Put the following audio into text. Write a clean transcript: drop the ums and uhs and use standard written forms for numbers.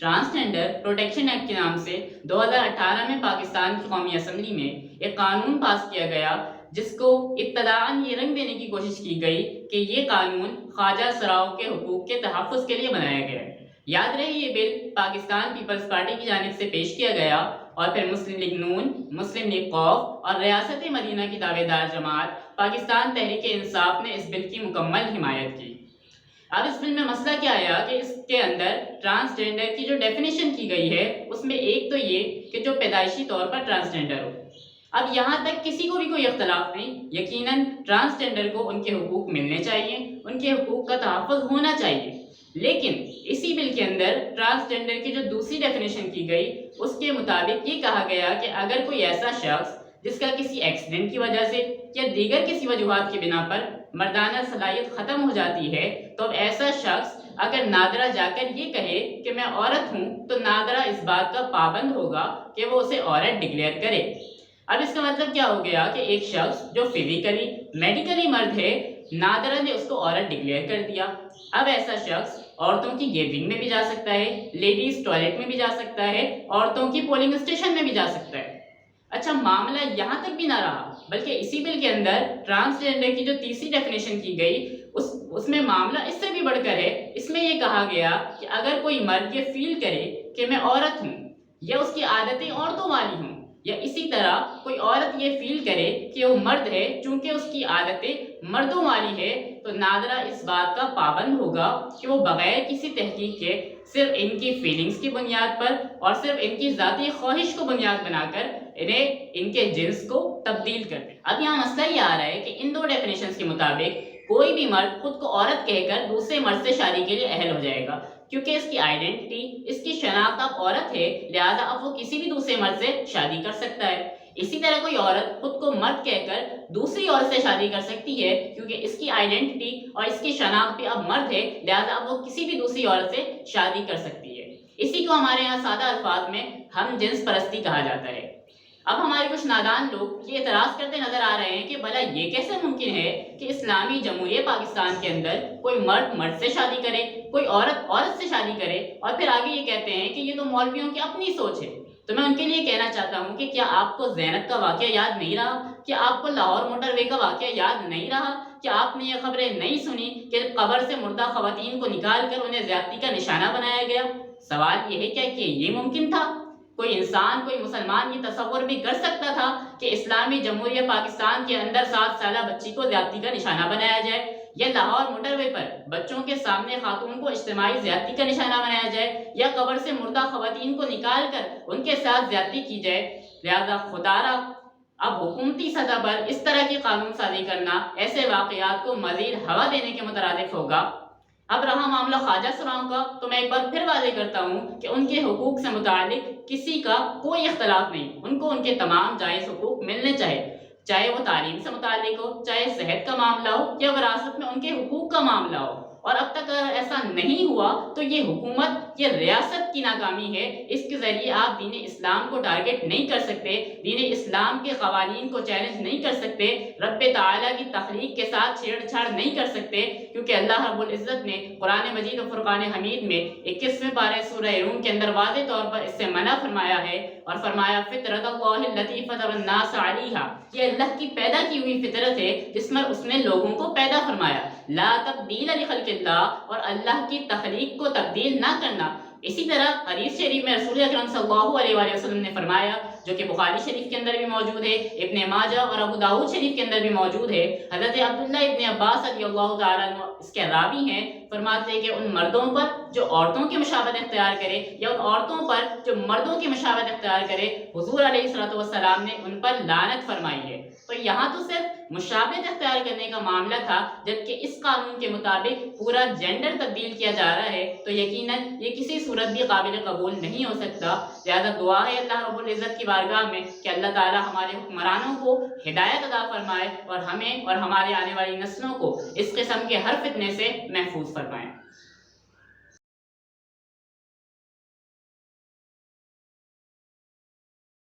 Transgender protection act کے نام سے 2018 میں پاکستان کی قومی اسمبلی میں ایک قانون پاس کیا گیا، جس کو ابتداءً یہ رنگ دینے کی کوشش کی گئی کہ یہ قانون خواجہ سراؤں کے حقوق کے تحفظ کے لیے بنایا گیا ہے۔ یاد رہے یہ بل پاکستان پیپلز پارٹی کی جانب سے پیش کیا گیا اور پھر مسلم لیگ نون، مسلم لیگ قوف اور ریاست مدینہ کی دعوے دار جماعت پاکستان تحریک انصاف نے اس بل کی مکمل حمایت کی۔ اب اس بل میں مسئلہ کیا آیا کہ اس کے اندر ٹرانسجینڈر کی جو ڈیفینیشن کی گئی ہے اس میں ایک تو یہ کہ جو پیدائشی طور پر ٹرانسجینڈر ہو۔ اب یہاں تک کسی کو بھی کوئی اختلاف نہیں، یقیناً ٹرانسجینڈر کو ان کے حقوق ملنے چاہیے، ان کے حقوق کا تحفظ ہونا چاہیے، لیکن اسی بل کے اندر ٹرانسجینڈر کی جو دوسری ڈیفینیشن کی گئی اس کے مطابق یہ کہا گیا کہ اگر کوئی ایسا شخص جس کا کسی ایکسیڈنٹ کی وجہ سے یا دیگر کسی وجوہات کی بنا پر مردانہ صلاحیت ختم ہو جاتی ہے تو اب ایسا شخص اگر نادرہ جا کر یہ کہے کہ میں عورت ہوں تو نادرہ اس بات کا پابند ہوگا کہ وہ اسے عورت ڈکلیئر کرے۔ اب اس کا مطلب کیا ہو گیا کہ ایک شخص جو فزیکلی میڈیکلی مرد ہے، نادرہ نے اس کو عورت ڈکلیئر کر دیا، اب ایسا شخص عورتوں کی گیدرنگ میں بھی جا سکتا ہے، لیڈیز ٹوائلٹ میں بھی جا سکتا ہے، عورتوں کی پولنگ اسٹیشن میں بھی جا سکتا ہے۔ اچھا، معاملہ یہاں تک بھی نہ رہا، بلکہ اسی بل کے اندر ٹرانسجینڈر کی جو تیسری ڈیفینیشن کی گئی اس میں معاملہ اس سے بھی بڑھ کر ہے۔ اس میں یہ کہا گیا کہ اگر کوئی مرد یہ فیل کرے کہ میں عورت ہوں یا اس کی عادتیں عورتوں والی ہوں، یا اسی طرح کوئی عورت یہ فیل کرے کہ وہ مرد ہے چونکہ اس کی عادتیں مردوں والی ہے، تو نادرہ اس بات کا پابند ہوگا کہ وہ بغیر کسی تحقیق کے صرف ان کی فیلنگز کی بنیاد پر اور صرف ان کی ذاتی خواہش کو بنیاد بنا کر انہیں ان کے جنس کو تبدیل کر دے۔ اب یہاں مسئلہ یہ آ رہا ہے کہ ان دو ڈیفینیشنز کے مطابق کوئی بھی مرد خود کو عورت کہہ کر دوسرے مرد سے شادی کے لیے اہل ہو جائے گا، کیونکہ اس کی آئیڈینٹی، اس کی شناخت اب عورت ہے، لہذا اب وہ کسی بھی دوسرے مرد سے شادی کر سکتا ہے۔ اسی طرح کوئی عورت خود کو مرد کہہ کر دوسری عورت سے شادی کر سکتی ہے، کیونکہ اس کی آئیڈینٹی اور اس کی شناخت بھی اب مرد ہے، لہذا اب وہ کسی بھی دوسری عورت سے شادی کر سکتی ہے۔ اسی کو ہمارے یہاں سادہ الفاظ میں ہم جنس پرستی کہا جاتا ہے۔ اب ہمارے کچھ نادان لوگ یہ اعتراض کرتے نظر آ رہے ہیں کہ بھلا یہ کیسے ممکن ہے کہ اسلامی جمہوریہ پاکستان کے اندر کوئی مرد مرد سے شادی کرے، کوئی عورت عورت سے شادی کرے، اور پھر آگے یہ کہتے ہیں کہ یہ تو مولویوں کی اپنی سوچ ہے۔ تو میں ان کے لیے کہنا چاہتا ہوں کہ کیا آپ کو زینب کا واقعہ یاد نہیں رہا؟ کیا آپ کو لاہور موٹر وے کا واقعہ یاد نہیں رہا؟ کیا آپ نے یہ خبریں نہیں سنی کہ قبر سے مردہ خواتین کو نکال کر انہیں زیادتی کا نشانہ بنایا گیا؟ سوال یہ ہے کہ یہ ممکن تھا؟ کوئی انسان، کوئی مسلمان یہ تصور بھی کر سکتا تھا کہ اسلامی جمہوریہ پاکستان کے اندر 7 سالہ بچی کو زیادتی کا نشانہ بنایا جائے، یا لاہور موٹر وے پر بچوں کے سامنے خاتون کو اجتماعی زیادتی کا نشانہ بنایا جائے، یا قبر سے مردہ خواتین کو نکال کر ان کے ساتھ زیادتی کی جائے؟ لہذا خدارا اب حکومتی سطح پر اس طرح کی قانون سازی کرنا ایسے واقعات کو مزید ہوا دینے کے مترادف ہوگا۔ اب رہا معاملہ خواجہ سراؤں کا، تو میں ایک بار پھر واضح کرتا ہوں کہ ان کے حقوق سے متعلق کسی کا کوئی اختلاف نہیں، ان کو ان کے تمام جائز حقوق ملنے چاہے وہ تعلیم سے متعلق ہو، چاہے صحت کا معاملہ ہو، یا وراثت میں ان کے حقوق کا معاملہ ہو۔ اور اب تک اگر ایسا نہیں ہوا تو یہ حکومت، یہ ریاست کی ناکامی ہے۔ اس کے ذریعے آپ دین اسلام کو ٹارگٹ نہیں کر سکتے، دین اسلام کے قوانین کو چیلنج نہیں کر سکتے، رب تعالیٰ کی تخلیق کے ساتھ چھیڑ چھاڑ نہیں کر سکتے، کیونکہ اللہ رب العزت نے قرآن مجید و فرقان حمید میں 21ویں پارے سورہ روم کے اندر واضح طور پر اس سے منع فرمایا ہے، اور فرمایا فطرت اللہ التی فطر الناس علیہا، یہ اللہ کی پیدا کی ہوئی فطرت ہے جس میں اس نے لوگوں کو پیدا فرمایا، لا تبدیل لخلق اللہ، اور اللہ کی تخلیق کو تبدیل نہ کرنا۔ اسی طرح حدیث شریف میں رسول اکرم صلی اللہ علیہ وآلہ وسلم نے فرمایا، جو کہ بخاری شریف کے اندر بھی موجود ہے، ابن ماجہ اور ابو داؤد شریف کے اندر بھی موجود ہے، حضرت عبداللہ ابن عباس رضی اللہ تعالیٰ عنہ اس کے راوی ہیں، فرماتے ہیں کہ ان مردوں پر جو عورتوں کی مشابہت اختیار کرے، یا ان عورتوں پر جو مردوں کی مشابہت اختیار کرے، حضور علیہ الصلوۃ والسلام نے ان پر لعنت فرمائی ہے۔ تو یہاں تو صرف مشابہت اختیار کرنے کا معاملہ تھا، جبکہ اس قانون کے مطابق پورا جینڈر تبدیل کیا جا رہا ہے، تو یقیناً یہ کسی صورت بھی قابل قبول نہیں ہو سکتا۔ لہذا دعا ہے اللہ رب العزت کی بارگاہ میں کہ اللہ تعالیٰ ہمارے حکمرانوں کو ہدایت عطا فرمائے، اور ہمیں اور ہمارے آنے والی نسلوں کو اس قسم کے ہر فتنے سے محفوظ فرمائے۔